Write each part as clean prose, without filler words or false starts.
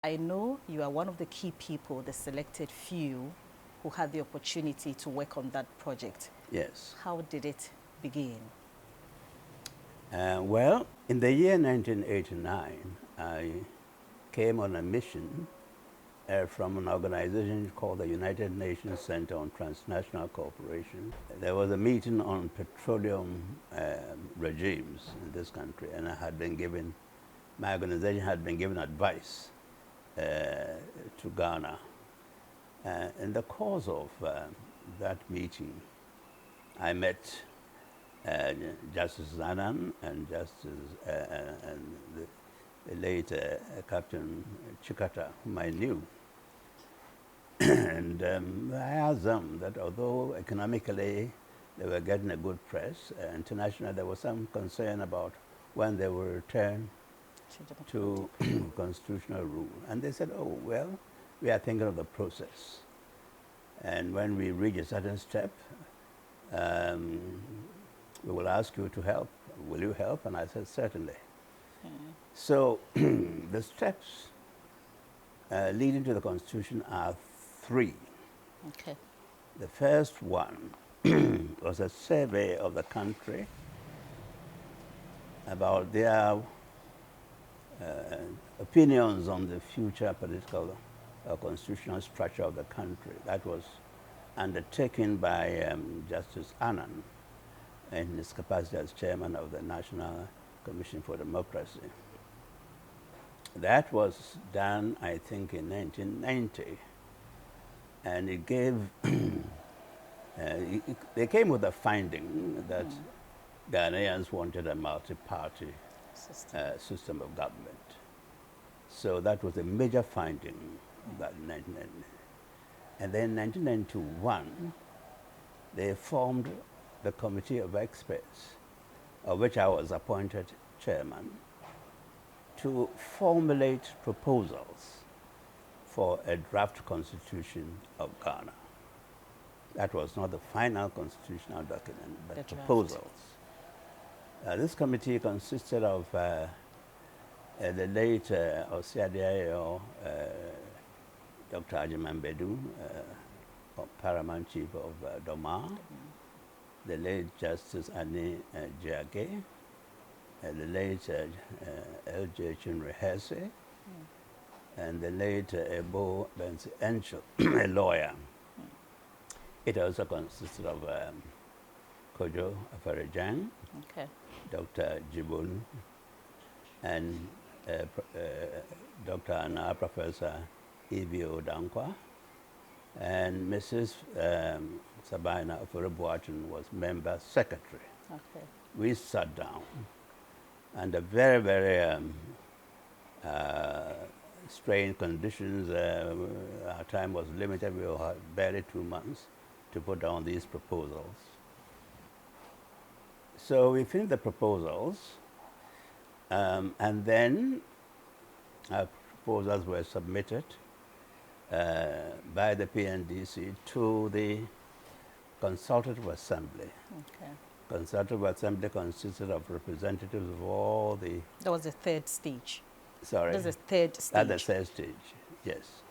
I know you are one of the key people, the selected few, who had the opportunity to work on that project. Yes. How did it begin? Well, in the year 1989, I came on a mission from an organization called the United Nations Center on Transnational Cooperation. There was a meeting on petroleum regimes in this country, and my organization had been given advice to Ghana. In the course of that meeting, I met Justice Zanan and the late Captain Chikata, whom I knew. And I asked them that although economically they were getting a good press, internationally there was some concern about when they will return to constitutional rule. And they said, oh, well, we are thinking of the process. And when we reach a certain step, we will ask you to help. Will you help? And I said, certainly. So the steps leading to the Constitution are three. Okay. The first one was a survey of the country about their opinions on the future political constitutional structure of the country. That was undertaken by Justice Annan in his capacity as chairman of the National Commission for Democracy. That was done, I think, in 1990. And it gave, they came with a finding that Ghanaians wanted a multi-party system of government. So that was a major finding about 1990. And then in 1991, they formed the Committee of Experts, of which I was appointed chairman, to formulate proposals for a draft constitution of Ghana. That was not the final constitutional document, but proposals. This committee consisted of the late Osiadiayo, Dr. Ajiman Bedu, Paramount Chief of Doma, the late Justice Annie Jage, the late L.J. Chinrehese, and the late Ebo Bensi Encho, a lawyer. It also consisted of Kojo Afarejang, Dr. Jibun, and Dr. Anna, Professor Evio Dankwa, and Mrs. Sabina Ofurubuatun was member secretary. Okay. We sat down under very, very strained conditions. Our time was limited. We had barely 2 months to put down these proposals. So we finished the proposals, and then our proposals were submitted by the PNDC to the Consultative Assembly. Okay. Consultative Assembly consisted of representatives of all the... That was the third stage. Sorry? That was the third stage. That's the third stage, yes.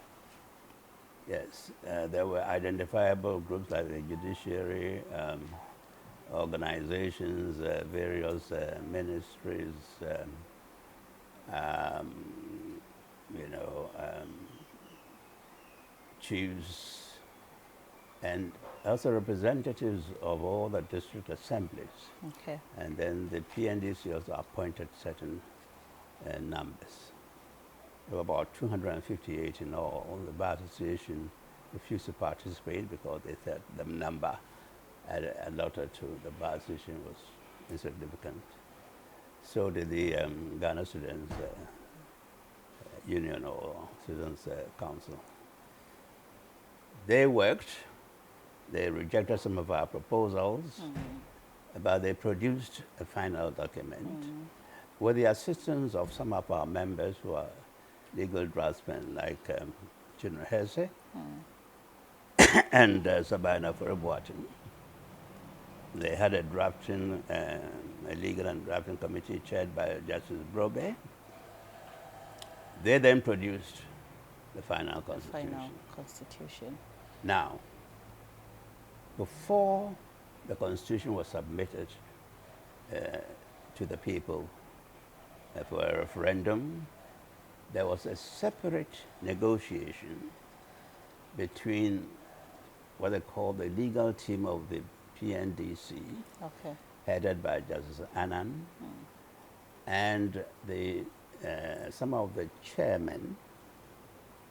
Yes, there were identifiable groups like the judiciary, organizations, various ministries, chiefs, and also representatives of all the district assemblies. Okay. And then the PNDC also appointed certain numbers. There were about 258 in all. The Bar Association refused to participate because they thought the number allotted to the Bar Association was insignificant. So did the Ghana Students Union or Students Council. They worked. They rejected some of our proposals, but they produced a final document with the assistance of some of our members who are legal draftsmen, like Chinrehese and Sabina Ofurubuatun. They had a drafting, a legal and drafting committee chaired by Justice Brobe. They then produced the final The constitution. final constitution. Now, before the constitution was submitted to the people for a referendum, there was a separate negotiation between what they call the legal team of the PNDC, Okay. headed by Justice Annan, and some of the chairmen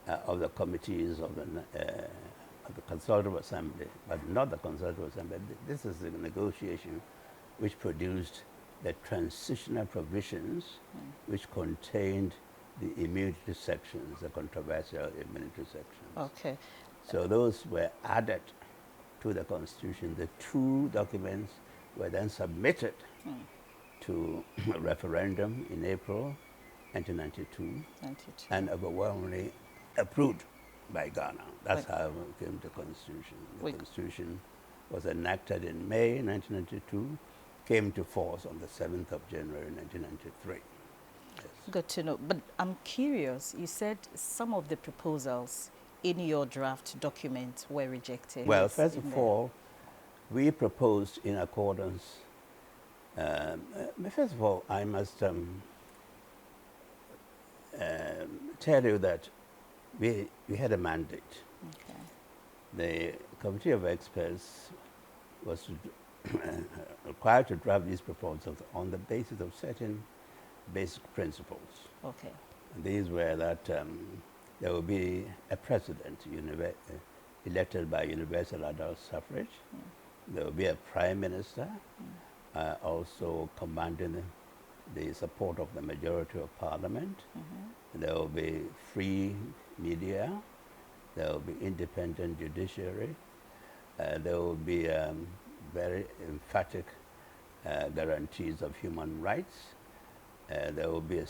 of the committees of the Consultative Assembly, but not the Consultative Assembly. This is the negotiation which produced the transitional provisions which contained the immunity sections, the controversial immunity sections. Okay. So those were added to the Constitution. The two documents were then submitted to a referendum in April 1992 92. and overwhelmingly approved by Ghana. That's how it came to the Constitution. The Constitution was enacted in May 1992, came to force on the 7th of January 1993. Yes. Good to know. But I'm curious, you said some of the proposals in your draft document were rejected. Well, Yes, first of all, we proposed in accordance. First of all, I must tell you that we had a mandate. Okay. The committee of experts was required to draft these proposals on the basis of certain basic principles. Okay. And these were that there will be a president elected by universal adult suffrage. There will be a prime minister, also commanding the support of the majority of parliament. There will be free media. There will be independent judiciary. There will be very emphatic guarantees of human rights. There will be a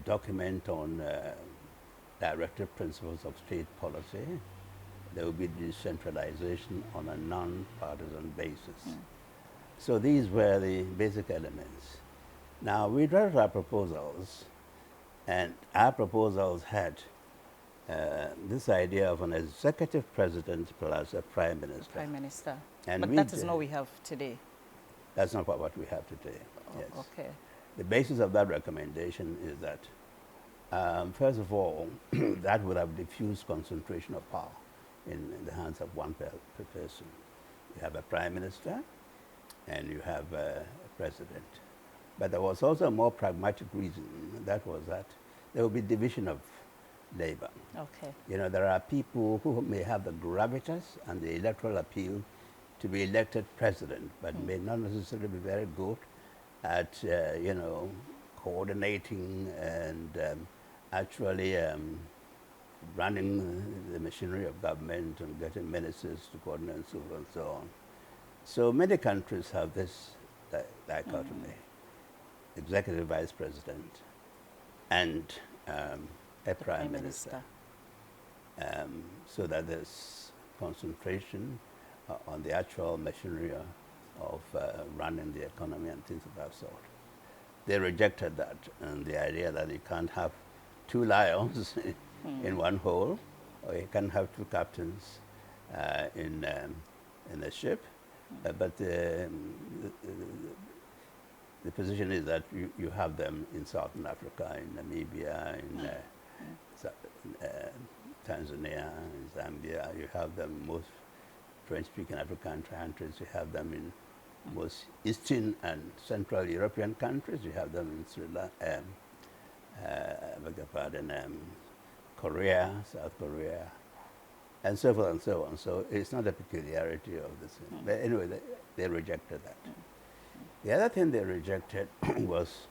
document on directive principles of state policy. There will be decentralization on a non-partisan basis. So these were the basic elements. Now, we drafted our proposals, and our proposals had this idea of an executive president plus a prime minister. Prime Minister. And but that is not what we have today. That's not what we have today. Oh, yes. okay. The basis of that recommendation is that, first of all, that would have diffused concentration of power in the hands of one person. You have a prime minister and you have a president. But there was also a more pragmatic reason. That was that there will be division of labor. Okay. You know, there are people who may have the gravitas and the electoral appeal to be elected president, but may not necessarily be very good at, you know, coordinating and actually running the machinery of government and getting ministers to coordinate and so on and so on. So many countries have this dichotomy, executive vice president and a prime minister. So that there's concentration on the actual machinery of running the economy and things of that sort. They rejected that, and the idea that you can't have two lions in one hole, or you can't have two captains in a ship. But the position is that you have them in Southern Africa, in Namibia, in Tanzania, in Zambia. You have them in most French-speaking African countries. You have them in most Eastern and Central European countries. You have them in Sri Lanka, Korea, South Korea, and so forth and so on. So it's not a peculiarity of this. But anyway, they rejected that. The other thing they rejected was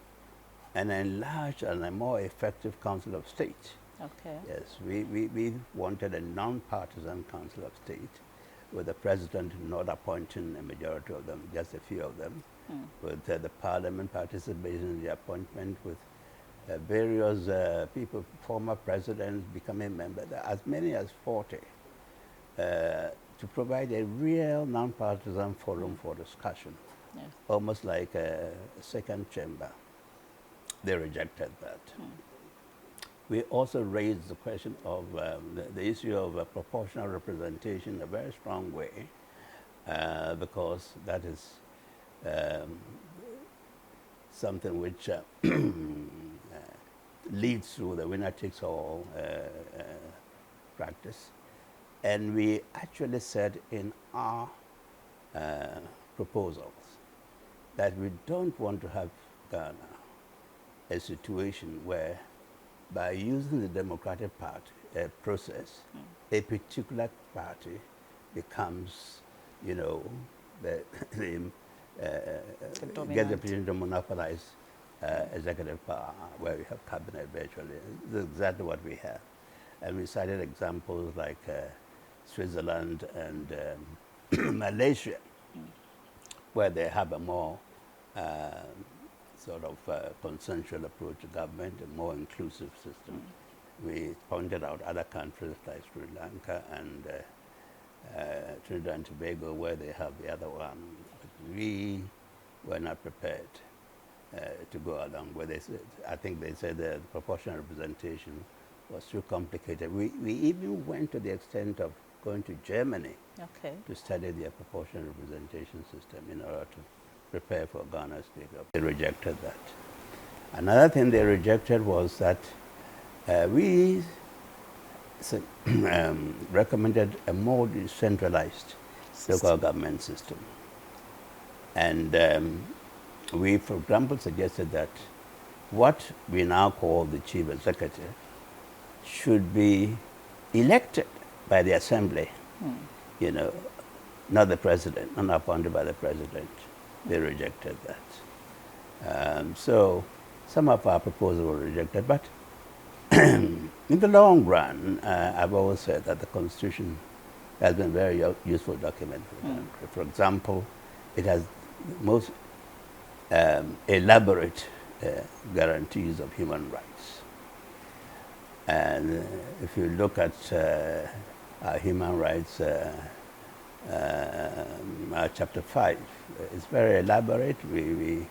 an enlarged and a more effective Council of State. Okay. Yes, we wanted a non-partisan Council of State with the president not appointing a majority of them, just a few of them, with the parliament participating in the appointment, with various people, former presidents becoming members, as many as 40, to provide a real non-partisan forum for discussion, almost like a second chamber. They rejected that. we also raised the question of the issue of proportional representation in a very strong way, because that is something which leads to the winner takes all practice. And we actually said in our proposals that we don't want to have Ghana a situation where, by using the democratic process, a particular party becomes, you know, the, the gets the opportunity to monopolize executive power, where we have cabinet virtually. This is exactly what we have. And we cited examples like Switzerland and Malaysia, where they have a more sort of consensual approach to government, a more inclusive system. We pointed out other countries like Sri Lanka and Trinidad and Tobago, where they have the other one. But we were not prepared to go along with this. I think they said the proportional representation was too complicated. We even went to the extent of going to Germany to study their proportional representation system in order to prepare for Ghana's take-up. They rejected that. Another thing they rejected was that we recommended a more decentralized local government system. And we, for example, suggested that what we now call the chief executive should be elected by the assembly, you know, not the president, not appointed by the president. They rejected that. So some of our proposals were rejected, but in the long run, I've always said that the Constitution has been a very useful document for the country. For example, it has the most elaborate guarantees of human rights. And if you look at our human rights, chapter 5, it's very elaborate. We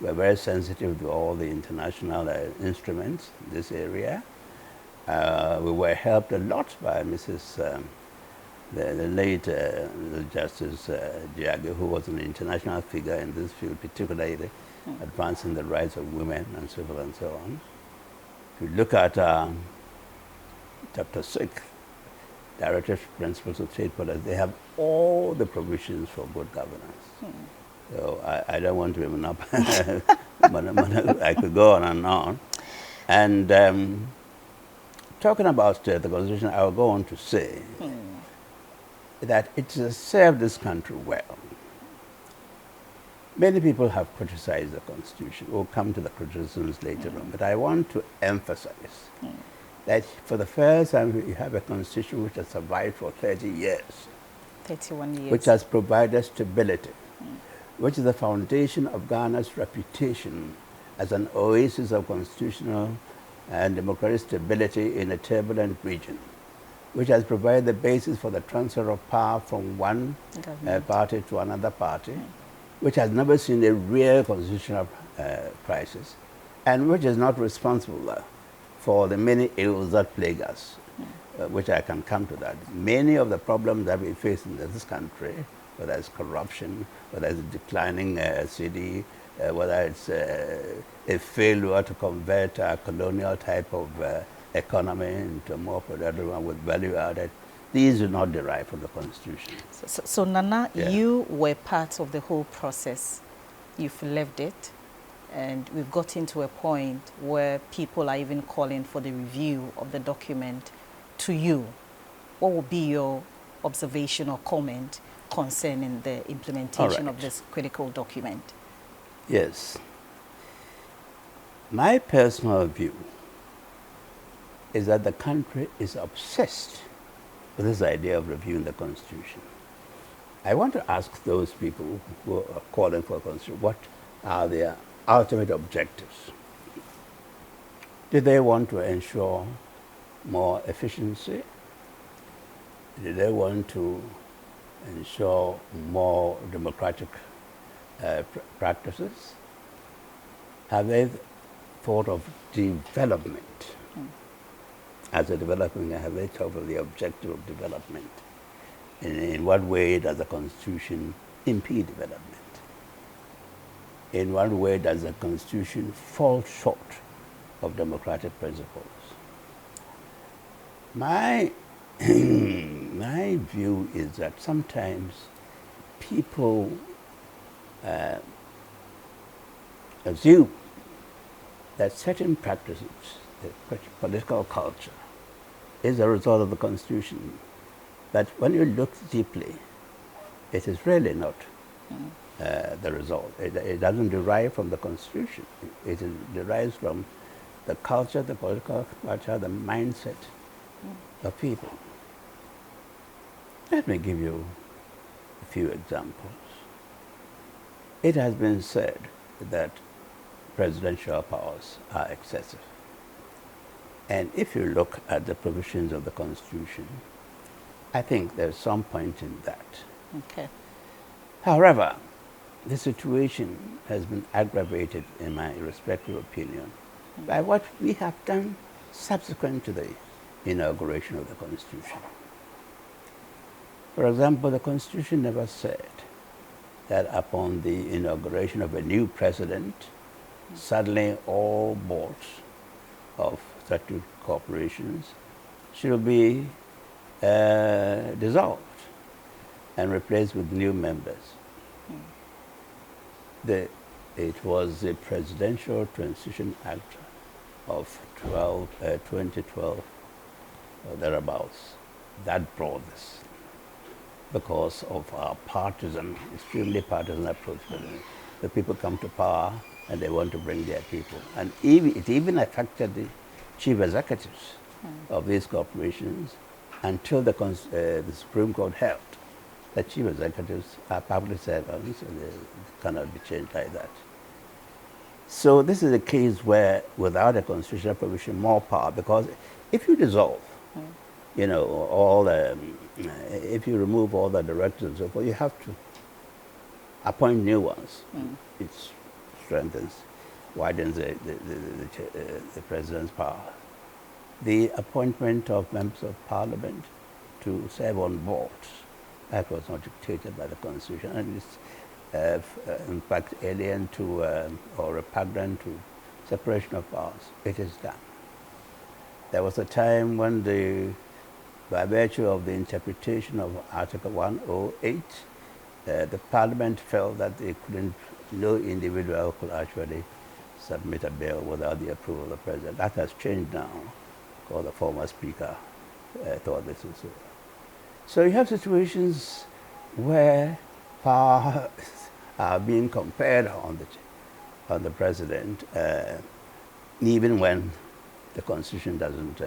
were very sensitive to all the international instruments in this area. We were helped a lot by Mrs. The late Justice Giage, who was an international figure in this field, particularly advancing the rights of women and civil and so on. If you look at chapter 6, Directive Principles of State Policy, they have all the provisions for good governance. So I don't want to be monopolized. I could go on and on. And talking about the Constitution, I will go on to say that it has served this country well. Many people have criticized the Constitution. We'll come to the criticisms later on. But I want to emphasize that for the first time we have a Constitution which has survived for 30 years. 31 years. Which has provided stability, which is the foundation of Ghana's reputation as an oasis of constitutional and democratic stability in a turbulent region, which has provided the basis for the transfer of power from one party to another party, which has never seen a real constitutional crisis, and which is not responsible for the many ills that plague us, which I can come to that. Many of the problems that we face in this country, whether it's corruption, whether it's declining city, whether it's a failure to convert a colonial type of economy into a more productive one with value added, these do not derive from the Constitution. So Nana, you were part of the whole process. You've left it, and we've gotten to a point where people are even calling for the review of the document. To you, what would be your observation or comment concerning the implementation of this critical document? Yes. My personal view is that the country is obsessed with this idea of reviewing the Constitution. I want to ask those people who are calling for a Constitution, what are their ultimate objectives? Do they want to ensure more efficiency? Do they want to ensure more democratic practices? Have they thought of development? as a development, I have very talk of the objective of development. In what way does the Constitution impede development? In what way does the Constitution fall short of democratic principles? My, my view is that sometimes people assume that certain practices, the political culture, is a result of the Constitution. But when you look deeply, it is really not the result. It doesn't derive from the Constitution. It derives from the culture, the political culture, the mindset of people. Let me give you a few examples. It has been said that presidential powers are excessive. And if you look at the provisions of the Constitution, I think there's some point in that. Okay. However, the situation has been aggravated, in my respectful opinion, by what we have done subsequent to the inauguration of the Constitution. For example, the Constitution never said that upon the inauguration of a new president, suddenly all boards of statutory corporations should be dissolved and replaced with new members. It was the Presidential Transition Act of 2012 or thereabouts that brought this, because of our partisan, extremely partisan approach. The people come to power and they want to bring their people. And it even affected the chief executives of these corporations until the Supreme Court held that chief executives are public servants and they cannot be changed like that. So this is a case where, without a constitutional provision, more power, because if you dissolve, you know, if you remove all the directors and so forth, you have to appoint new ones. It strengthens, widens the president's power. The appointment of members of parliament to serve on boards, that was not dictated by the Constitution, and it's in fact alien to or repugnant to separation of powers. It is done. There was a time when by virtue of the interpretation of Article 108, the Parliament felt that no individual could actually submit a bill without the approval of the President. That has changed now, because the former Speaker thought this was so. So you have situations where power are being compared on the President, even when the Constitution doesn't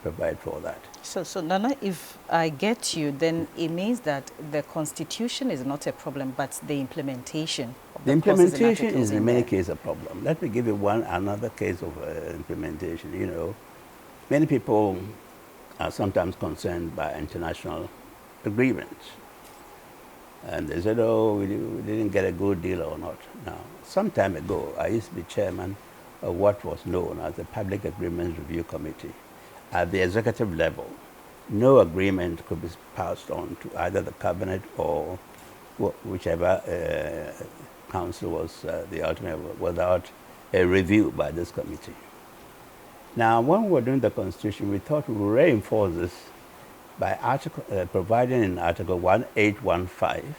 provide for that. So Nana, if I get you, then it means that the Constitution is not a problem, but the implementation of the implementation is in many cases a problem. Let me give you another case of implementation. You know, many people are sometimes concerned by international agreements. And they said, oh, we didn't get a good deal or not. Now, some time ago, I used to be chairman of what was known as the Public Agreements Review Committee. At the executive level, no agreement could be passed on to either the cabinet or whichever council was the ultimate, without a review by this committee. Now, when we were doing the Constitution, we thought we would reinforce this by providing in Article 1815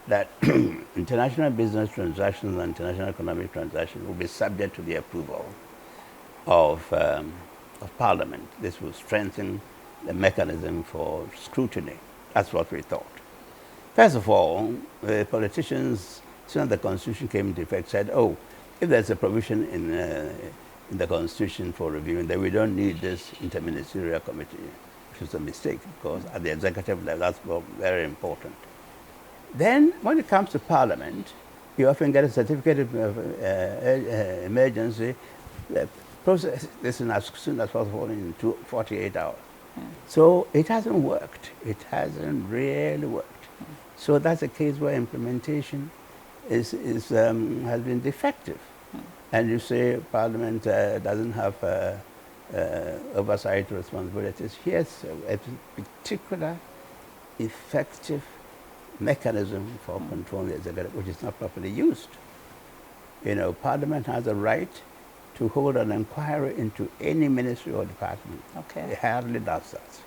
that international business transactions and international economic transactions will be subject to the approval of Parliament. This will strengthen the mechanism for scrutiny. That's what we thought. First of all, the politicians, as soon as the Constitution came into effect, said, oh, if there's a provision in the Constitution for reviewing, then we don't need this interministerial committee, which is a mistake, because at the executive level, that's very important. Then, when it comes to Parliament, you often get a certificate of emergency, process this as soon as possible in 48 hours. So it hasn't worked. It hasn't really worked. So that's a case where implementation has been defective. And you say Parliament doesn't have oversight responsibilities. Here's a particular effective mechanism for controlling the executive, which is not properly used. You know, Parliament has a right to hold an inquiry into any ministry or department. Okay. It hardly does that.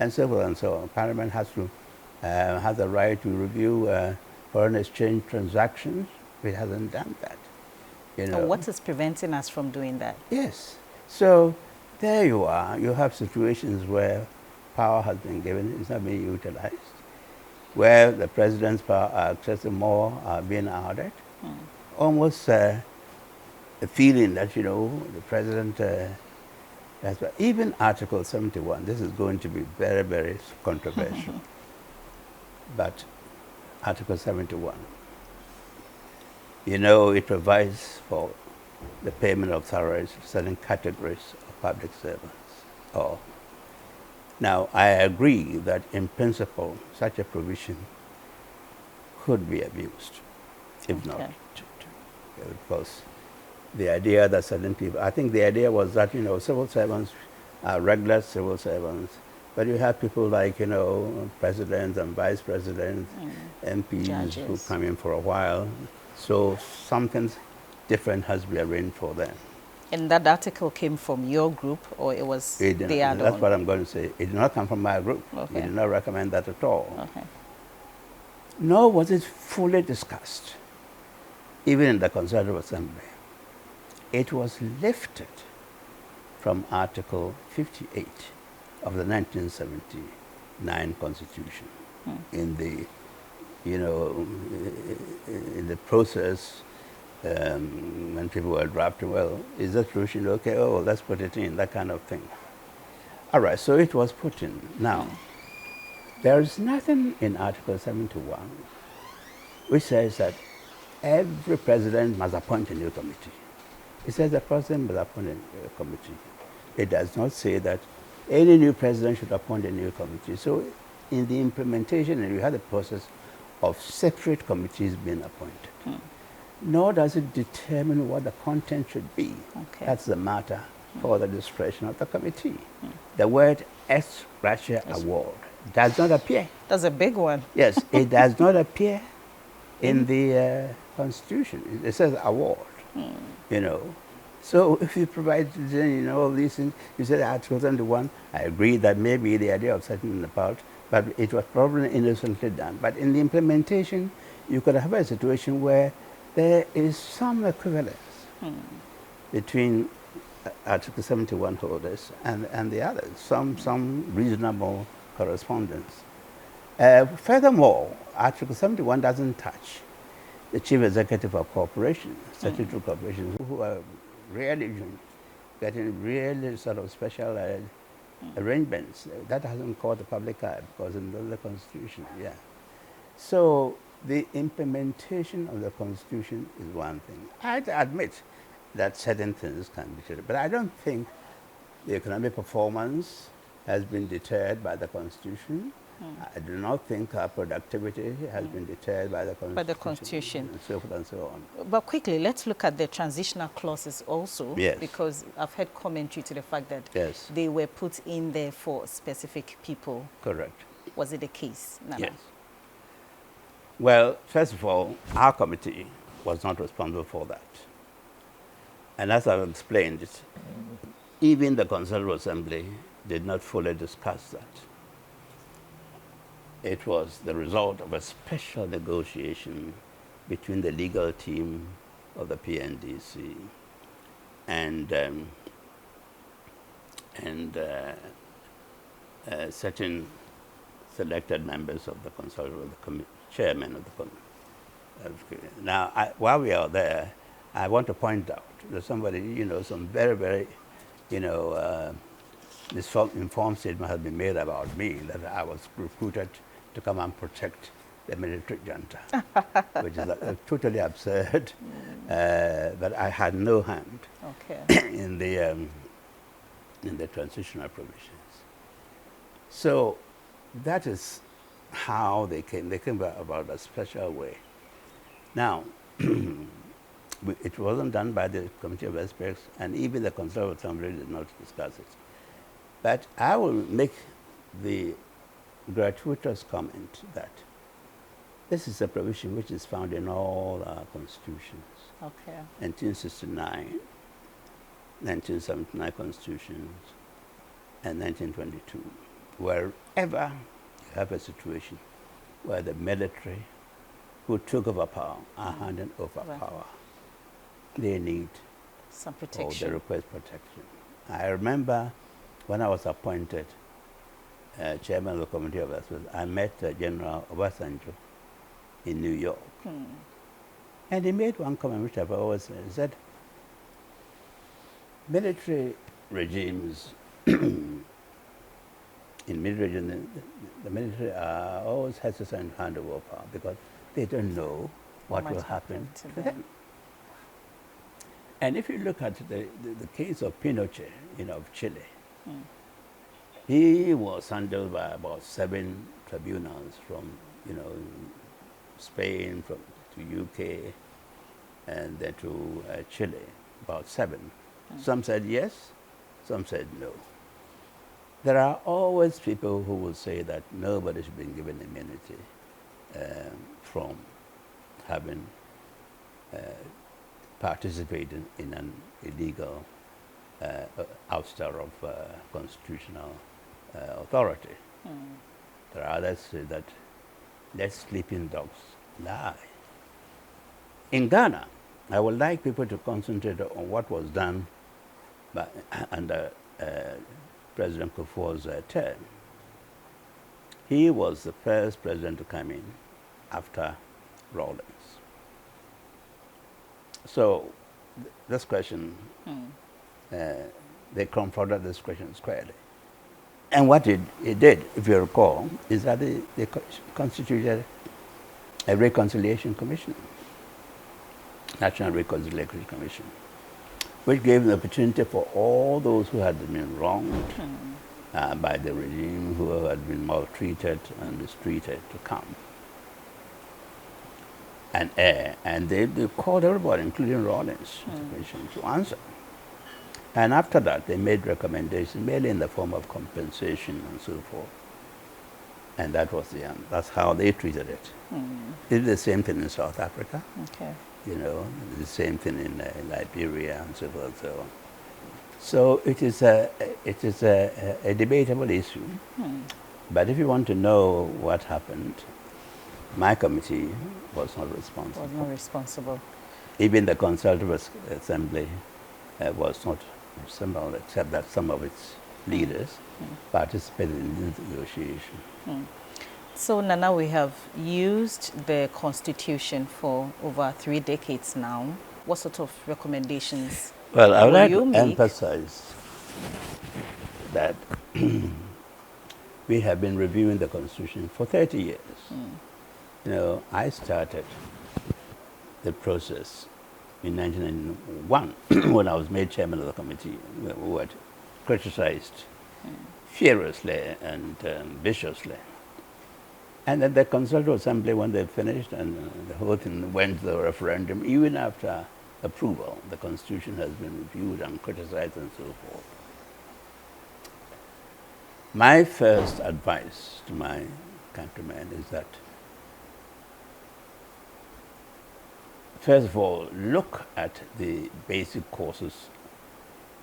And so forth and so on. Parliament has the right to review foreign exchange transactions. It hasn't done that. You know. So what is preventing us from doing that? Yes. So there you are. You have situations where power has been given, it's not being utilized, where the president's power are excessive more are being added. Almost a feeling that, you know, the president has, even Article 71, this is going to be very, very controversial. But Article 71, you know, it provides for the payment of salaries to certain categories of public servants. Now, I agree that in principle, such a provision could be abused, if not, because the idea that certain people, I think the idea was that, you know, civil servants are regular civil servants, but you have people like, you know, presidents and vice presidents, MPs Judges. who come in for a while, so something different has to be arranged for them. And that article came from your group, or it was the add-on? That's what I'm going to say. It did not come from my group. Okay. We did not recommend that at all. Okay. Nor was it fully discussed, even in the Constitutional Assembly. It was lifted from Article 58 of the 1979 Constitution in the, you know, in the process. When people were drafting, well, is that solution okay? Oh, let's put it in, that kind of thing. All right, so it was put in. Now, there is nothing in Article 71 which says that every president must appoint a new committee. It says the president must appoint a committee. It does not say that any new president should appoint a new committee. So in the implementation, you had a process of separate committees being appointed. Nor does it determine what the content should be. Okay. That's the matter for the discretion of the committee. The word ex gratia award does not appear. That's a big one. Yes, it does not appear in the Constitution. It says award, you know. So if you provide, you know, all these things, you said Article 71, I agree that maybe the idea of setting it apart, but it was probably innocently done. But in the implementation, you could have a situation where there is some equivalence between Article 71 holders and the others, some reasonable correspondence. Furthermore, Article 71 doesn't touch the chief executive of corporations, statutory corporations, who are really getting really sort of special arrangements. That hasn't caught the public eye because in the Constitution, yeah. So the implementation of the Constitution is one thing. I admit that certain things can be deterred, but I don't think the economic performance has been deterred by the Constitution. I do not think our productivity has been deterred by the Constitution. By the Constitution. And so forth and so on. But quickly, let's look at the transitional clauses also. Yes. Because I've heard commentary to the fact that Yes. they were put in there for specific people. Correct. Was it the case, Nana? Yes. Well, first of all, our committee was not responsible for that. And as I've explained it, even the Constitutional Assembly did not fully discuss that. It was the result of a special negotiation between the legal team of the PNDC and certain selected members of the Consultative Chairman of the Now, while we are there, I want to point out that somebody, you know, some very, very, you know, informed statement has been made about me that I was recruited to come and protect the military junta, which is totally absurd. But I had no hand in the transitional provisions. So that is how they came. They came about a special way. Now, It wasn't done by the Committee of Experts, and even the Consultative Assembly did not discuss it. But I will make the gratuitous comment that this is a provision which is found in all our constitutions. Okay. 1969, 1979 constitutions, and 1922. Wherever you have a situation where the military who took over power are handing over power, they need some or protection. they request protection. I remember when I was appointed chairman of the Committee of Experts, I met General Asante in New York. And he made one comment which I've always said. He said, military regimes, in military regimes, the military are always hesitant to hand over power because they don't know what will happen to them. And if you look at the case of Pinochet, of Chile, he was handled by about 7 tribunals from, Spain, to UK, and then to Chile, about 7. Some said yes, some said no. There are always people who will say that nobody should be given immunity from having participated in an illegal ouster of constitutional authority. There are others say that let sleeping dogs lie. In Ghana, I would like people to concentrate on what was done under President Kufuor's term. He was the first president to come in after Rawlings. So this question, they confronted this question squarely. And what he did, if you recall, is that they constituted a reconciliation commission, National Reconciliation Commission, which gave the opportunity for all those who had been wronged by the regime, who had been maltreated and mistreated, to come and air. And they called everybody, including Rawlings, to answer. And after that, they made recommendations, mainly in the form of compensation and so forth. And that was the end. That's how they treated it. They did the same thing in South Africa. Okay. The same thing in Liberia and so forth. So it is a debatable issue. But if you want to know what happened, my committee was not responsible. Was not responsible. Even the Consultative Assembly was not responsible, except that some of its leaders participated in the negotiation. So, Nana, we have used the Constitution for over 3 decades now. What sort of recommendations Well, I would like you to make? emphasize that we have been reviewing the Constitution for 30 years. I started the process in 1991 when I was made chairman of the committee, who had criticized furiously and viciously. And at the Consultative Assembly, when they finished and the whole thing went to the referendum, even after approval, the Constitution has been reviewed and criticized and so forth. My first advice to my countrymen is that, first of all, look at the basic causes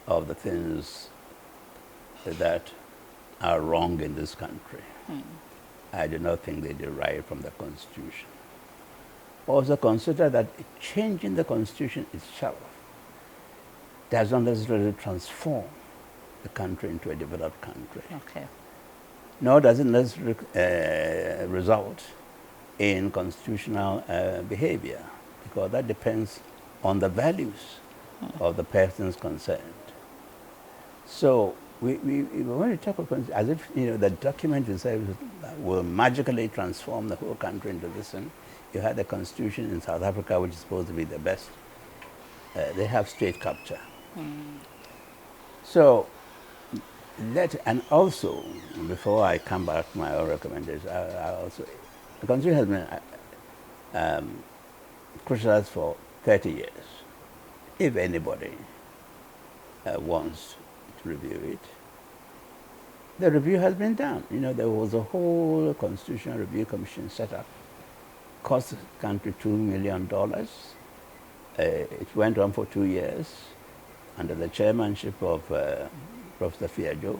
of the things that are wrong in this country. I do not think they derive from the Constitution. Also consider that changing the Constitution itself does not necessarily transform the country into a developed country. Okay. Nor does it necessarily result in constitutional behavior, because that depends on the values of the persons concerned. So we want to talk about as if the document itself will magically transform the whole country into this thing. You had the Constitution in South Africa, which is supposed to be the best. They have state capture. So and also, before I come back to my own recommendations, the Constitution has been criticized for 30 years. if anybody wants to review it, the review has been done. You know, there was a whole Constitutional Review Commission set up, cost the country $2 million. It went on for 2 years under the chairmanship of Professor Fiajo.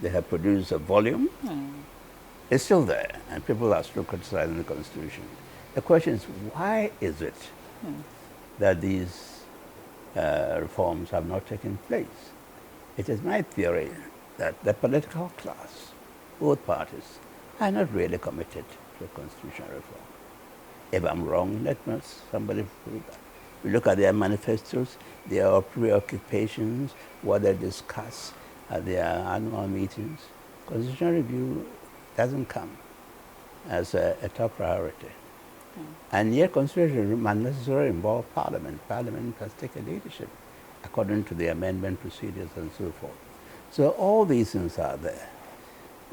They have produced a volume. It's still there, and people are still criticizing the Constitution. The question is, why is it that these reforms have not taken place? It is my theory that the political class, both parties, are not really committed to constitutional reform. If I'm wrong, let somebody prove that. We look at their manifestos, their preoccupations, what they discuss at their annual meetings. Constitutional review doesn't come as a top priority. And yet constitutional review must necessarily involve Parliament. Parliament must take a leadership according to the amendment procedures and so forth. So all these things are there.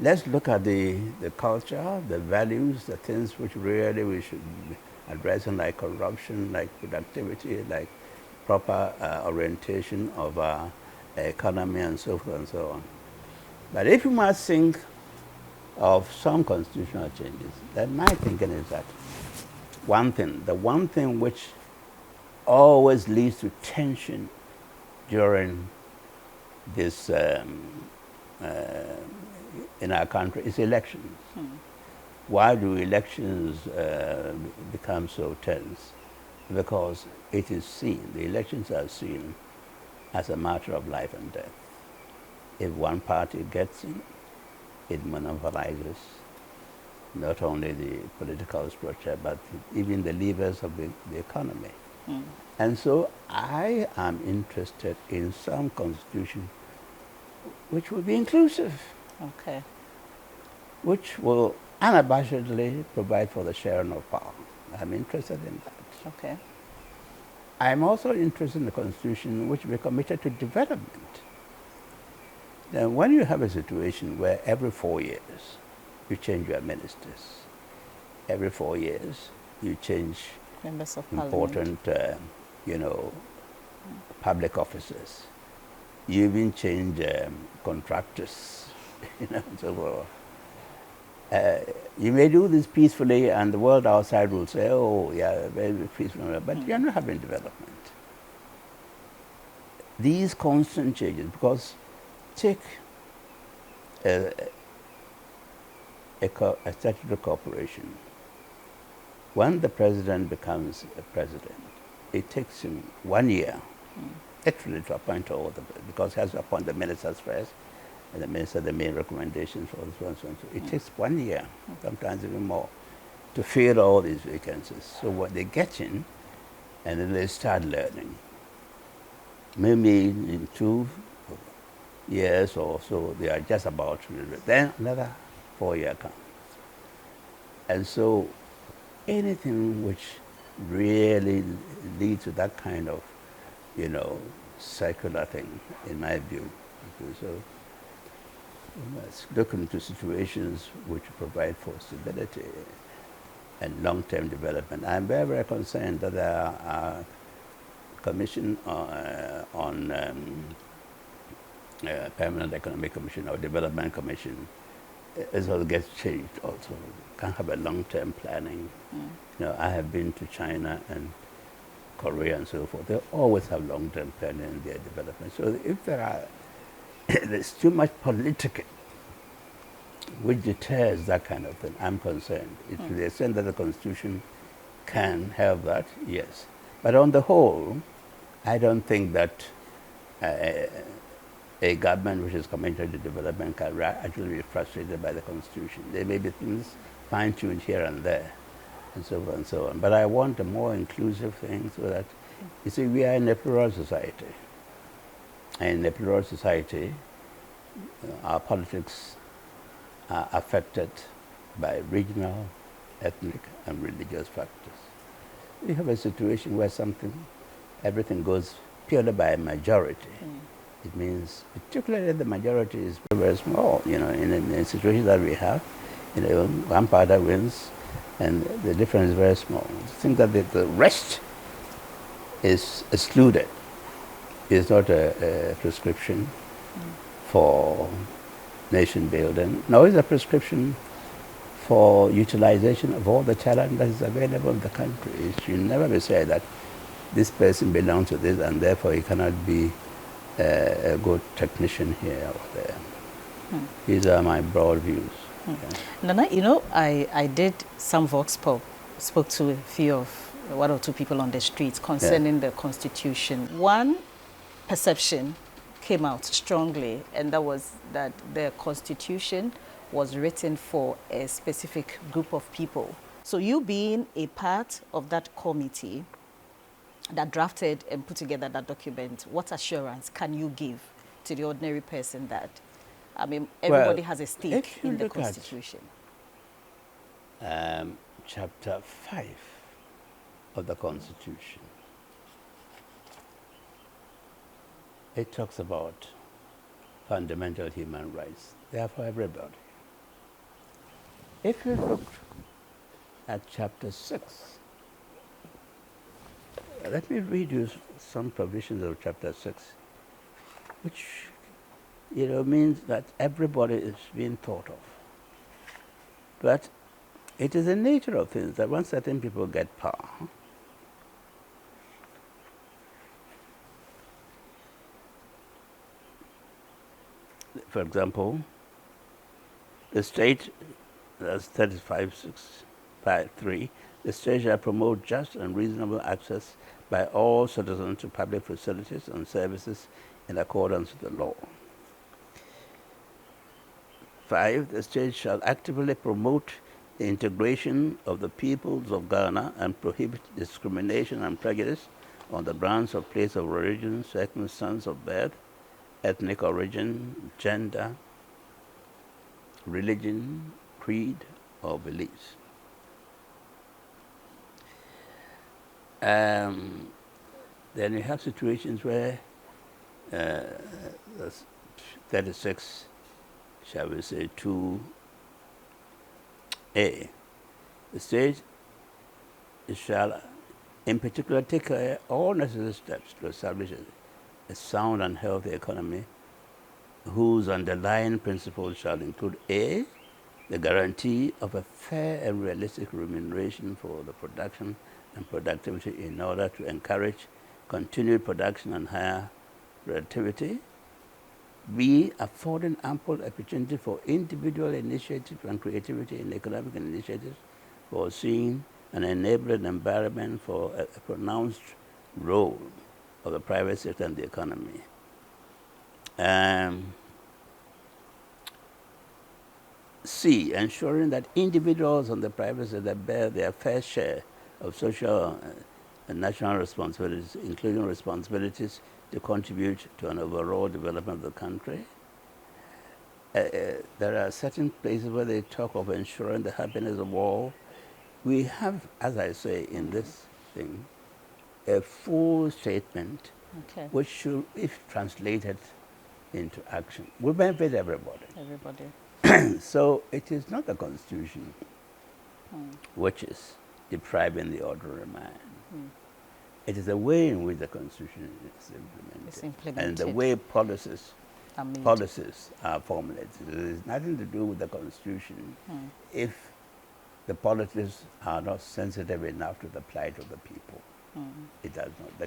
Let's look at the culture, the values, the things which really we should be addressing, like corruption, like productivity, like proper orientation of our economy and so forth and so on. But if you must think of some constitutional changes, then my thinking is that the one thing which always leads to tension during this in our country is elections. Why do elections become so tense? Because it is seen, the elections are seen as a matter of life and death. If one party gets in, it monopolizes not only the political structure, but even the levers of the economy. And so I am interested in some constitution which will be inclusive. Okay. Which will unabashedly provide for the sharing of power. I'm interested in that. Okay. I'm also interested in the constitution which will be committed to development. Now, when you have a situation where every 4 years you change your ministers, every 4 years you change Members of important, public officers, you even change contractors, so forth. You may do this peacefully, and the world outside will say, oh, yeah, very peaceful, but you're not having development. These constant changes, because take a statutory corporation. When the president becomes a president, it takes him 1 year, literally, to appoint all because he has to appoint the ministers first, and the minister the main recommendations for this one, so on. So it takes 1 year, sometimes even more, to fill all these vacancies. So what they get in, and then they start learning. Maybe in 2 years or so, they are just about to learn. Then another 4 year comes. And so anything which really leads to that kind of, circular thing, in my view. So we must look into situations which provide for stability and long-term development. I'm very, very concerned that our commission on Permanent Economic Commission or Development Commission is all gets changed also. Can't have a long-term planning. I have been to China and Korea and so forth. They always have long-term planning in their development. So if there's too much politics which deters that kind of thing, I'm concerned. To the extent that the Constitution can have that, yes. But on the whole, I don't think that a government which is committed to development can actually be frustrated by the Constitution. There may be things fine-tuned here and there, and so on and so on. But I want a more inclusive thing so that, you see, we are in a plural society. And in a plural society, our politics are affected by regional, ethnic, and religious factors. We have a situation where everything goes purely by majority. It means, particularly the majority is very, very small. In a situation that we have, one party wins, and the difference is very small. I think that the rest is excluded. It's not a prescription for nation building, nor is a prescription for utilization of all the talent that is available in the country. It should never be said that this person belongs to this and therefore he cannot be a good technician here or there. These are my broad views. Yeah. Nana, you know, I did some vox pop, spoke to a few of one or two people on the streets concerning the Constitution. One perception came out strongly, and that was that the Constitution was written for a specific group of people. So you being a part of that committee that drafted and put together that document, what assurance can you give to the ordinary person that, I mean, everybody has a stake in the Constitution? Chapter 5 of the Constitution, it talks about fundamental human rights. They are for everybody. If you look at chapter 6, let me read you some provisions of chapter 6, which means that everybody is being thought of. But it is the nature of things that once certain people get power, for example, the state, that's 35.6.3, the state shall promote just and reasonable access by all citizens to public facilities and services in accordance with the law. 5, the state shall actively promote the integration of the peoples of Ghana and prohibit discrimination and prejudice on the grounds of place of origin, circumstance of birth, ethnic origin, gender, religion, creed, or beliefs. Then you have situations where 36, shall we say, 2A, the state shall in particular take all necessary steps to establish a sound and healthy economy whose underlying principles shall include A, the guarantee of a fair and realistic remuneration for the production and productivity in order to encourage continued production and higher productivity. B, affording ample opportunity for individual initiative and creativity in economic initiatives, foreseeing an enabling environment for a pronounced role of the private sector and the economy. C, ensuring that individuals and the private sector bear their fair share of social and national responsibilities, including responsibilities to contribute to an overall development of the country. There are certain places where they talk of ensuring the happiness of all. We have, as I say in this thing, a full statement which should, if translated into action, will benefit everybody. So it is not the Constitution which is depriving the ordinary man. It is the way in which the Constitution is implemented. And the way policies are formulated. It has nothing to do with the Constitution if the politics are not sensitive enough to the plight of the people. It does not.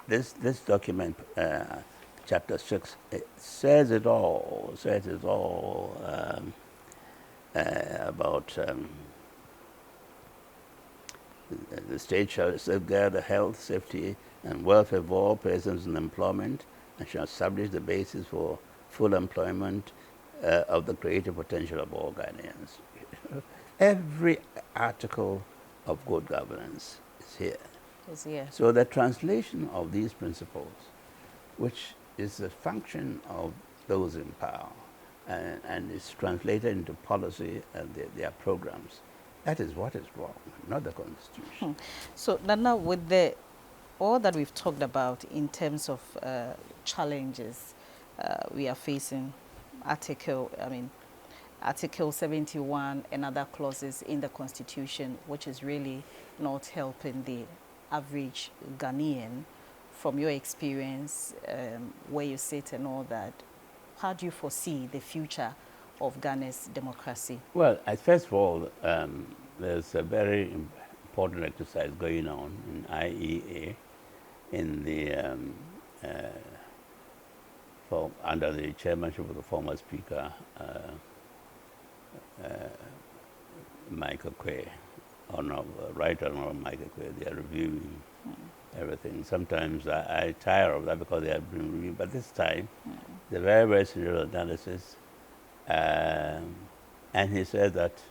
This document, Chapter 6, it says it all. About the state shall safeguard the health, safety, and welfare of all persons in employment, and shall establish the basis for full employment of the creative potential of all Ghanaians. Every article of good governance is here. So the translation of these principles, which is the function of those in power, and is translated into policy and their programs, that is what is wrong, not the Constitution. So, Nana, with all that we've talked about in terms of challenges we are facing, Article 71 and other clauses in the Constitution, which is really not helping the average Ghanaian, from your experience, where you sit and all that, how do you foresee the future of Ghana's democracy? Well, first of all, there's a very important exercise going on in IEA in the under the chairmanship of the former Speaker, Michael Quay, Right Honorable Michael Quay. They are reviewing everything. Sometimes I tire of that because they have been reviewing, but this time, the very, very serious analysis. And he said that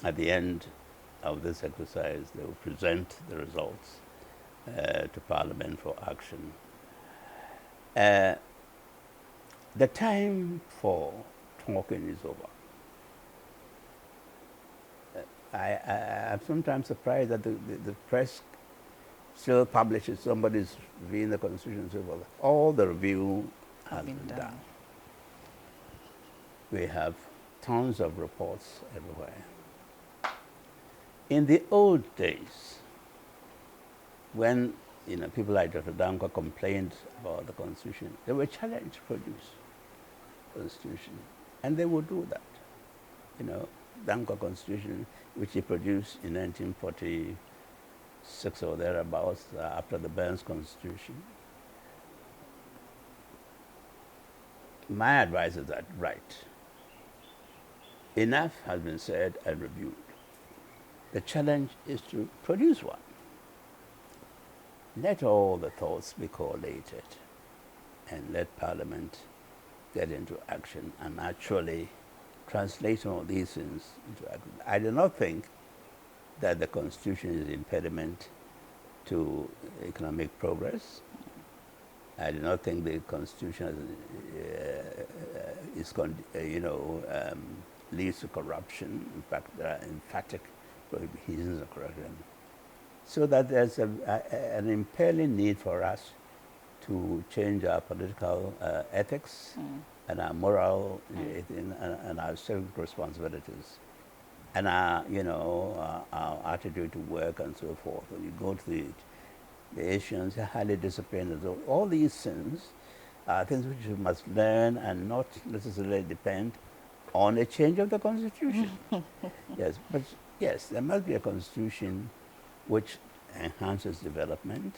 at the end of this exercise, they will present the results to Parliament for action. The time for talking is over. I'm sometimes surprised that the press still publishes somebody's reviewing the Constitution and so forth. All the review has been done. We have tons of reports everywhere. In the old days, when people like Dr. Danko complained about the Constitution, they were challenged to produce Constitution, and they would do that. Danko Constitution, which he produced in 1946 or thereabouts, after the Burns Constitution. My advice is that, right, enough has been said and reviewed. The challenge is to produce one. Let all the thoughts be collated and let Parliament get into action and actually translate some of these things into action. I do not think that the Constitution is an impediment to economic progress. I do not think the Constitution leads to corruption. In fact, there are emphatic prohibitions of corruption. So that there's an impelling need for us to change our political ethics and our moral and our civic responsibilities and our attitude to work and so forth. When you go to the Asians, are highly disciplined. And so all these things are things which you must learn and not necessarily depend on a change of the Constitution. Yes, but yes, there must be a Constitution which enhances development,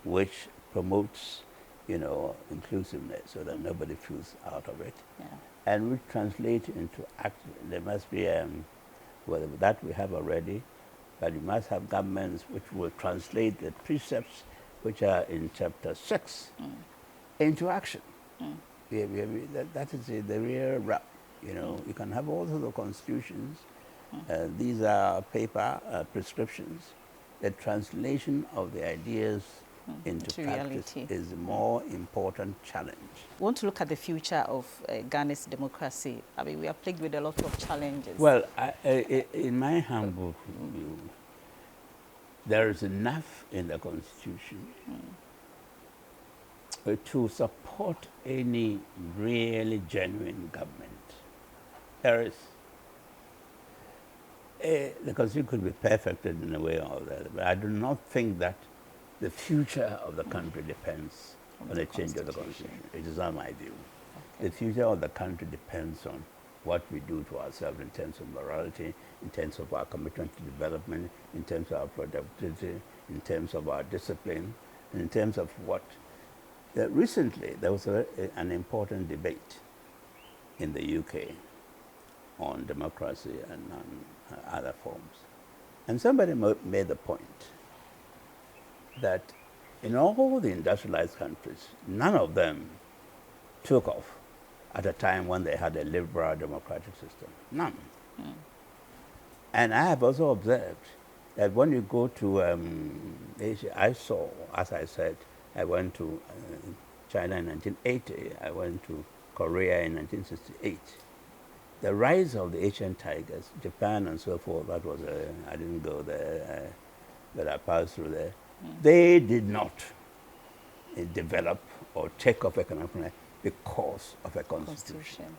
which promotes, inclusiveness so that nobody feels out of it, and which translates into action. There must be, well, that we have already, but you must have governments which will translate the precepts which are in Chapter 6 into action. That is the real rub. You can have all sorts of constitutions. These are paper prescriptions. The translation of the ideas into practice reality is a more important challenge. We want to look at the future of Ghana's democracy. I mean, we are plagued with a lot of challenges. Well, in my humble view, there is enough in the Constitution to support any really genuine government. There is. The Constitution could be perfected in a way or the other, but I do not think that the future of the country depends on the change of the Constitution. It is not my view. Okay. The future of the country depends on what we do to ourselves in terms of morality, in terms of our commitment to development, in terms of our productivity, in terms of our discipline, in terms of what. Recently, there was an important debate in the UK on democracy and on other forms. And somebody made the point that in all the industrialized countries, none of them took off at a time when they had a liberal democratic system. None. And I have also observed that when you go to Asia, I saw, as I said, I went to China in 1980, I went to Korea in 1968. The rise of the Asian tigers, Japan and so forth, that was, I didn't go there, but I passed through there. They did not develop or take off economically because of a constitution.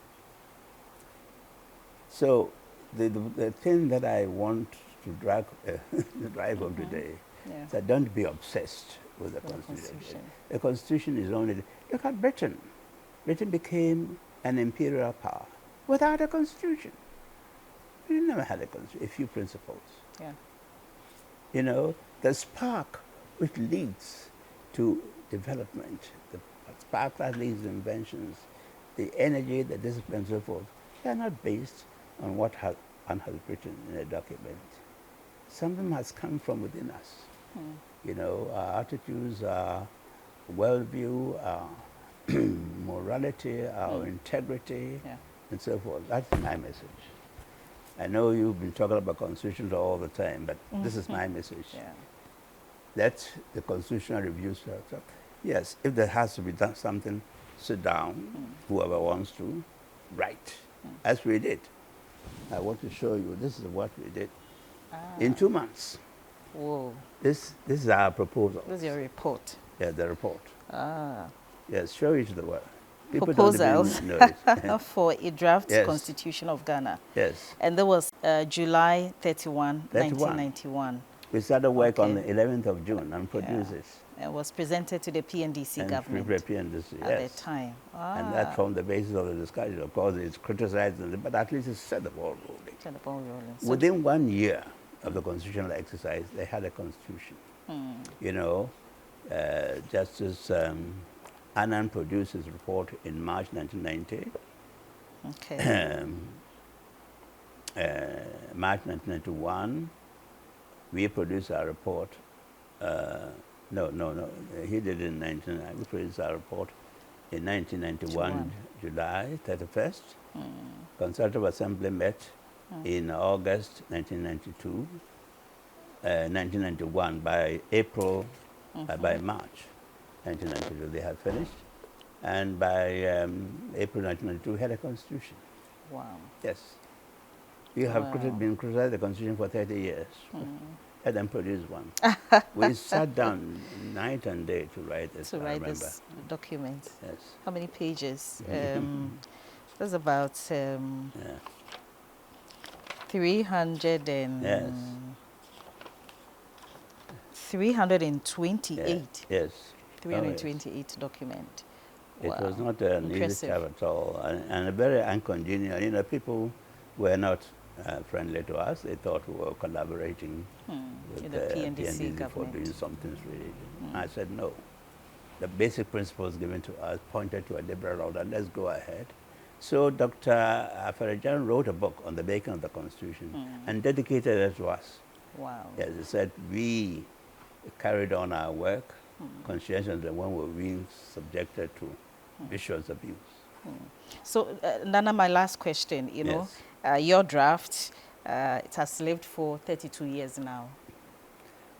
So the thing that I want to drive home today Yeah. So don't be obsessed with the With the Constitution. Constitution. The Constitution is only, look at Britain. Britain became an imperial power without a Constitution. We never had a Constitution, a few principles. Yeah. You know, the spark which leads to development, the spark that leads to inventions, the energy, the discipline, and so forth, they are not based on what one has written in a document. Something has come from within us. You know, our attitudes, our worldview, our morality, our integrity, Yeah. and so forth. That's my message. I know you've been talking about Constitution all the time, but this is my message. Yeah. Let the Constitutional Review start up. Yes, if there has to be done something, sit down, whoever wants to, write, as we did. I want to show you, this is what we did. In 2 months. Whoa. This is our proposal. This is your report. Yeah, the report. Ah. Yes, show it to the world. People Proposals don't even know it. for a draft Yes. Constitution of Ghana. Yes. And that was July 31, 31. 1991. We started work on the Okay. 11th of June and produced Yeah. it. And was presented to the PNDC And government PNDC, at yes. that time. And that formed the basis of the discussion. Of course, it's criticized, but at least it set the ball rolling. Set the ball rolling. So Within 1 year of the constitutional exercise, they had a constitution. You know, Justice Annan produced his report in March 1990. okay. March 1991, we produced our report. No. He did it in 1990. We produced our report in 1991, July 31st. Consultative Assembly met in August 1992. 1991, by April, by March 1992, they had finished. And by April 1992, we had a constitution. Wow. Yes. We have Wow. been criticizing the Constitution for 30 years. Had them produce one. We sat down night and day to write this. To I write remember. this document. Yes. How many pages? That's about Yeah. 300 and Yes. 328. Yes. 328 document. It Wow. was not an easy Impressive. job at all, and very uncongenial. You know, people were not friendly to us. They thought we were collaborating with In the the PNDC for government. doing something really. I said no. The basic principles given to us pointed to a liberal order. Let's go ahead. So Dr. Afarajan wrote a book on the making of the Constitution and dedicated it to us. Wow. As he said, we carried on our work conscientiously when we were subjected to vicious abuse. So, Nana, my last question, you know, Yes. your draft, it has lived for 32 years now.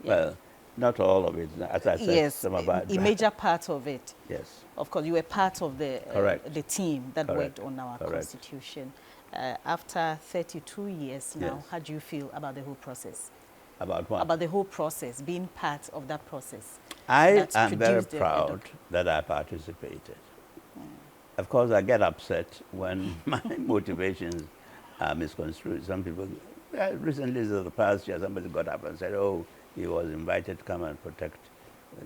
Well, not all of it. As I said, Yes, some of our a major part of it. Yes. Of course, you were part of the team that Correct. worked on our Correct. Constitution. After 32 years now, Yes. how do you feel about the whole process? About what? About the whole process, being part of that process. I that's am very produced the proud that I participated. Of course, I get upset when my motivations are misconstrued. Some people, recently, the past year, somebody got up and said, oh, he was invited to come and protect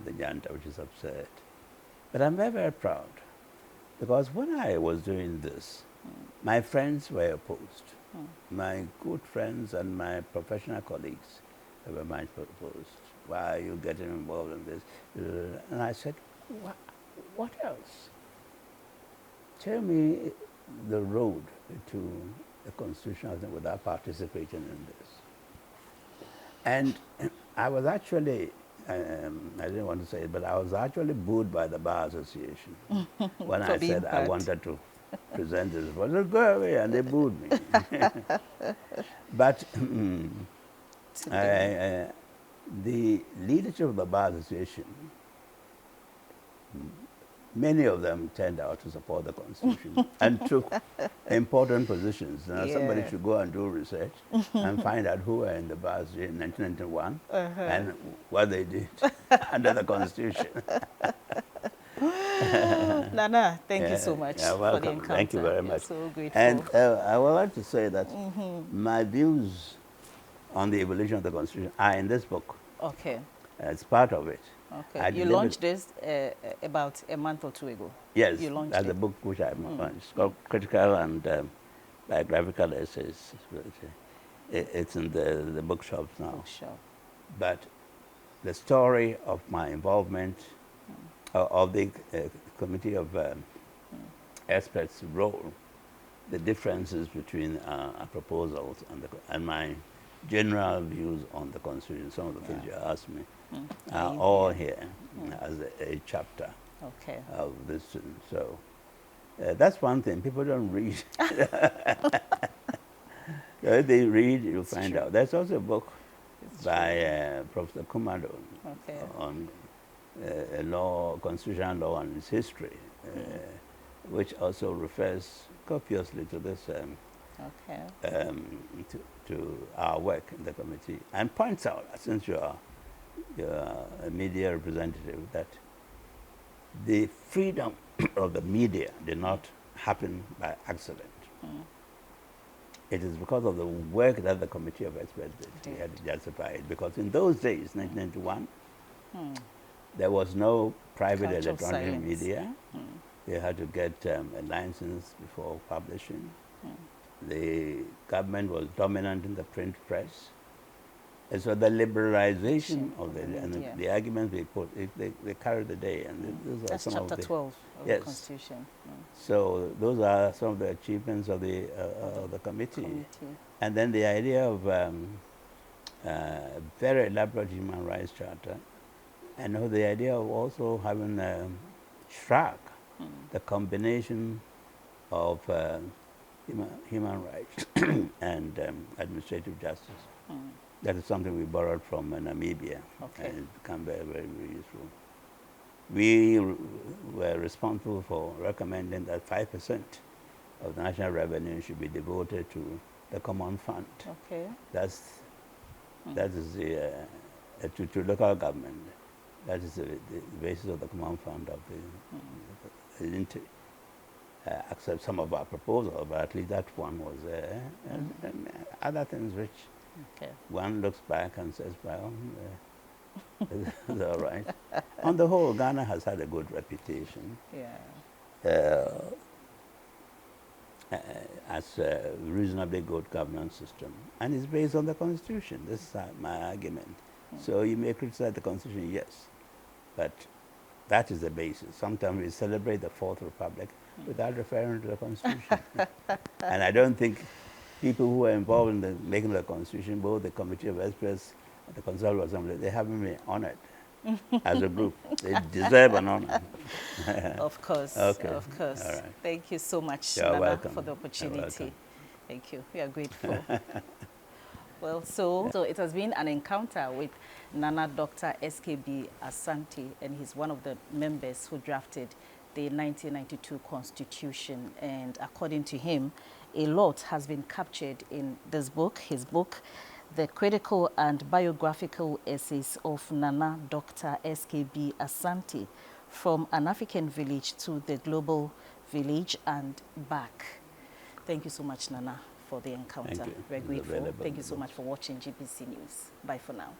the Janta, which is absurd. But I'm very, very proud, because when I was doing this, my friends were opposed. My good friends and my professional colleagues were much opposed. Why are you getting involved in this? And I said, what else? Tell me the road to a constitutional thing without participating in this. And I was actually, I didn't want to say it, but I was actually booed by the Bar Association when I said I wanted to present this report. They go away, and they booed me. But the leadership of the Bar Association, many of them turned out to support the Constitution and took important positions. Now, somebody should go and do research and find out who were in the Bar Association in 1991 and what they did under the Constitution. Nana, thank you so much for the encounter. Thank you very much. So grateful. And I would like to say that my views on the evolution of the Constitution are in this book. Okay. as part of it. Okay. I You delivered, launched this about a month or two ago. yes, You launched as a it. book which I it's called Critical and Biographical Essays. It's in the bookshops now. Bookshop. But the story of my involvement of the committee of experts' role, the differences between our proposals and my general views on the Constitution, some of the things you asked me, are all here as a chapter Okay. of this. So that's one thing people don't read. So if they read, you'll find true. out. There's also a book It's by Professor Kumado Okay. on constitutional law and its history, which also refers copiously to this, Okay. to our work in the committee, and points out, since you're a media representative, that the freedom of the media did not happen by accident. It is because of the work that the Committee of Experts did. We had to justify it. Because in those days, 1991, there was no private Culture of electronic silence. media. They had to get a license before publishing. The government was dominant in the print press. And so the liberalization of the media. the arguments they put, they carry the day. And those are That's some chapter of the, 12 of the yes. Constitution. So those are some of the achievements of the committee. And then the idea of very elaborate human rights charter, and the idea of also having track the combination of human rights and administrative justice. That is something we borrowed from Namibia, and it's become very, very, very useful. We were responsible for recommending that 5% of the national revenue should be devoted to the common fund. Okay. That is the to local government. That is the basis of the common fund of the. They didn't accept some of our proposals, but at least that one was there. And other things which one looks back and says, well, it's all right. On the whole, Ghana has had a good reputation. As a reasonably good governance system. And it's based on the Constitution. This is my argument. So you may criticize the Constitution, yes, but that is the basis. Sometimes we celebrate the Fourth Republic without referring to the Constitution. And I don't think people who are involved in the making of the Constitution, both the Committee of Experts and the Constitutional Assembly, they haven't been honored as a group. They deserve an honor. Of course. Okay. Of course. All right. Thank you so much, You're Nana, welcome. for the You're opportunity. welcome. Thank you. We are grateful. Well, so it has been an encounter with Nana Dr. SKB Asante, and he's one of the members who drafted the 1992 Constitution. And according to him, a lot has been captured in this book, his book, The Critical and Biographical Essays of Nana Dr. SKB Asante, From an African Village to the Global Village and Back. Thank you so much, Nana, for the encounter. Thank you. We're grateful. Available. Thank you so much for watching GPC News. Bye for now.